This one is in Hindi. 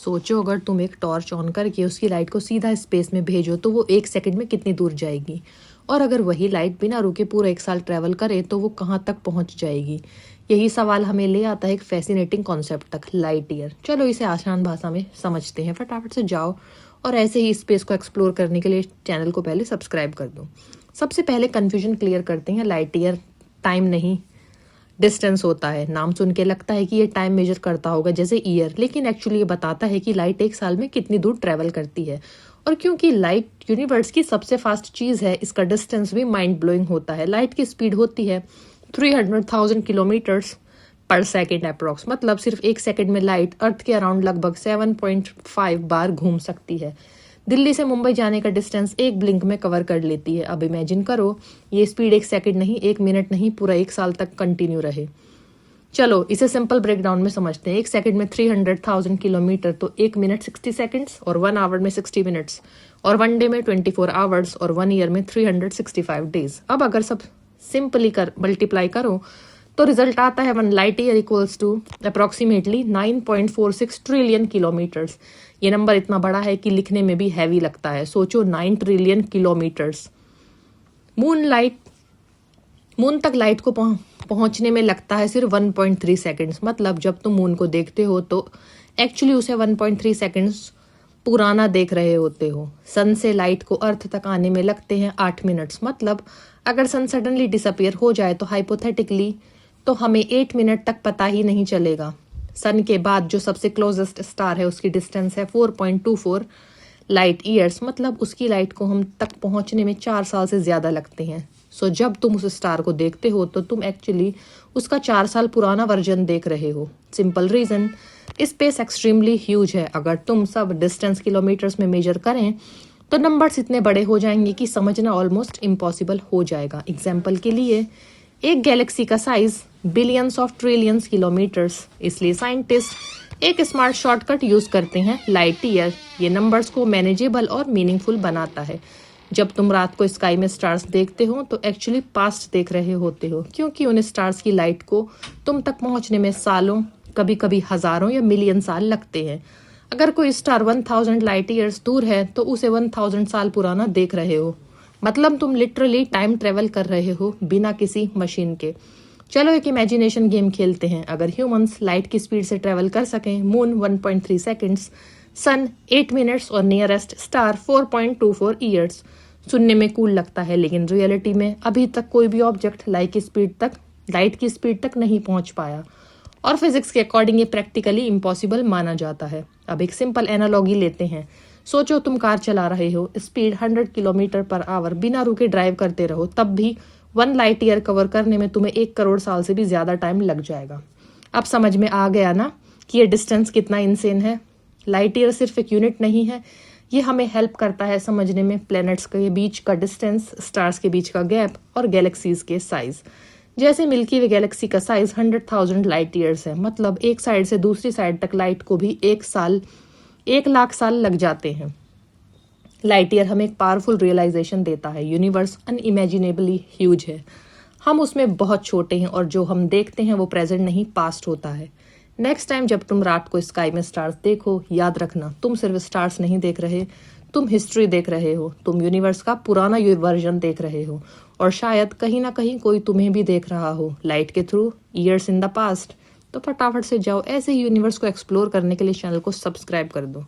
सोचो अगर तुम एक टॉर्च ऑन करके उसकी लाइट को सीधा स्पेस में भेजो तो वो 1 सेकंड में कितनी दूर जाएगी, और अगर वही लाइट बिना रुके पूरा 1 साल ट्रैवल करे तो वो कहाँ तक पहुँच जाएगी। यही सवाल हमें ले आता है एक फैसिनेटिंग कॉन्सेप्ट तक, लाइट ईयर। चलो इसे आसान भाषा में समझते हैं। फटाफट से जाओ और ऐसे ही स्पेस को एक्सप्लोर करने के लिए चैनल को पहले सब्सक्राइब कर दो। सबसे पहले कन्फ्यूजन क्लियर करते हैं। लाइट ईयर टाइम नहीं, डिस्टेंस होता है। नाम सुन के लगता है कि ये टाइम मेजर करता होगा जैसे ईयर, लेकिन एक्चुअली ये बताता है कि लाइट 1 साल में कितनी दूर ट्रेवल करती है। और क्योंकि लाइट यूनिवर्स की सबसे फास्ट चीज है, इसका डिस्टेंस भी माइंड ब्लोइंग होता है। लाइट की स्पीड होती है 300,000 किलोमीटर्स पर सेकेंड अप्रोक्स, मतलब सिर्फ 1 सेकेंड में लाइट अर्थ के अराउंड लगभग 7.5 बार घूम सकती है। दिल्ली से मुंबई जाने का डिस्टेंस 1 ब्लिंक में कवर कर लेती है। अब इमेजिन करो ये स्पीड 1 सेकेंड नहीं, 1 मिनट नहीं, पूरा 1 साल तक कंटिन्यू रहे। चलो इसे सिंपल ब्रेकडाउन में समझते हैं। 1 सेकेंड में 300,000 किलोमीटर, तो 1 मिनट 60 सेकेंड्स, और 1 आवर में 60 मिनट्स, और 1 डे में 24 आवर्स, और 1 ईयर में 365 डेज। अब अगर सब सिंपली मल्टीप्लाई करो तो रिजल्ट आता है 1 light year equals to approximately 9.46 trillion kilometres. ये नंबर इतना बड़ा है कि लिखने में भी हैवी लगता है। सोचो 9 ट्रिलियन किलोमीटर्स। मून तक लाइट को पहुंचने में लगता है सिर्फ 1.3 सेकेंड्स। मतलब जब तुम मून को देखते हो तो एक्चुअली उसे 1.3 सेकेंड्स पुराना देख रहे होते हो। सन से लाइट को अर्थ तक आने में लगते हैं 8 मिनट्स। मतलब अगर सन सडनली डिसअपियर हो जाए तो हाइपोथेटिकली तो हमें 8 मिनट तक पता ही नहीं चलेगा। सन के बाद जो सबसे क्लोजेस्ट स्टार है उसकी डिस्टेंस है 4.24 लाइट ईयर्स, मतलब उसकी लाइट को हम तक पहुंचने में 4 साल से ज्यादा लगते हैं। सो जब तुम उस स्टार को देखते हो तो तुम एक्चुअली उसका 4 साल पुराना वर्जन देख रहे हो। Simple reason, space extremely huge है। अगर तुम सब डिस्टेंस किलोमीटर्स में मेजर करें तो नंबर्स इतने बड़े हो जाएंगे कि समझना ऑलमोस्ट इम्पॉसिबल हो जाएगा। एग्जाम्पल के लिए एक गैलेक्सी का size billions of trillions kilometres, इसलिए साइंटिस्ट एक स्मार्ट शॉर्टकट यूज करते हैं, लाइट ईयर। ये नंबर्स को मैनेजेबल और मीनिंगफुल बनाता है। जब तुम रात को स्काई में स्टार्स देखते हो तो एक्चुअली पास्ट देख रहे होते हो, क्योंकि उन स्टार्स की लाइट को तुम तक पहुंचने में सालों, कभी कभी हजारों या मिलियन साल लगते हैं। अगर कोई स्टार 1000 लाइट ईयर्स दूर है तो उसे 1000 साल पुराना देख रहे हो। मतलब तुम लिटरली टाइम ट्रेवल कर रहे हो बिना किसी मशीन के। चलो एक इमेजिनेशन गेम खेलते हैं। अगर ह्यूमंस लाइट की स्पीड से ट्रेवल कर सकें, मून 1.3 सेकेंड्स, सन 8 मिनट्स और नियरेस्ट स्टार 4.24 ईयर्स। सुनने में कूल लगता है, लेकिन रियलिटी में अभी तक कोई भी ऑब्जेक्ट लाइट की स्पीड तक नहीं पहुंच पाया, और फिजिक्स के अकॉर्डिंग ये प्रैक्टिकली इम्पॉसिबल माना जाता है। अब एक सिंपल एनालॉजी लेते हैं। सोचो तुम कार चला रहे हो, स्पीड 100 किलोमीटर पर आवर, बिना रुके ड्राइव करते रहो, तब भी 1 लाइट ईयर कवर करने में तुम्हें 1 करोड़ साल से भी ज्यादा टाइम लग जाएगा। अब समझ में आ गया ना कि ये डिस्टेंस कितना इनसेन है। लाइट ईयर सिर्फ एक यूनिट नहीं है, ये हमें हेल्प करता है समझने में प्लैनेट्स के बीच का डिस्टेंस, स्टार्स के बीच का गैप, और गैलेक्सीज के साइज। जैसे मिल्की वे गैलेक्सी का साइज 100,000 लाइट ईयर्स है, मतलब एक साइड से दूसरी साइड तक लाइट को भी 1 लाख साल लग जाते हैं। लाइट ईयर हमें एक पावरफुल रियलाइजेशन देता है, यूनिवर्स अनइमेजिनेबली ह्यूज है, हम उसमें बहुत छोटे हैं, और जो हम देखते हैं वो प्रेजेंट नहीं पास्ट होता है। नेक्स्ट टाइम जब तुम रात को स्काई में स्टार्स देखो, याद रखना तुम सिर्फ स्टार्स नहीं देख रहे, तुम हिस्ट्री देख रहे हो, तुम यूनिवर्स का पुराना वर्जन देख रहे हो, और शायद कहीं ना कहीं कोई तुम्हें भी देख रहा हो लाइट के through, years in the past. तो फटाफट से जाओ ऐसे ही यूनिवर्स को एक्सप्लोर करने के लिए चैनल को सब्सक्राइब कर दो।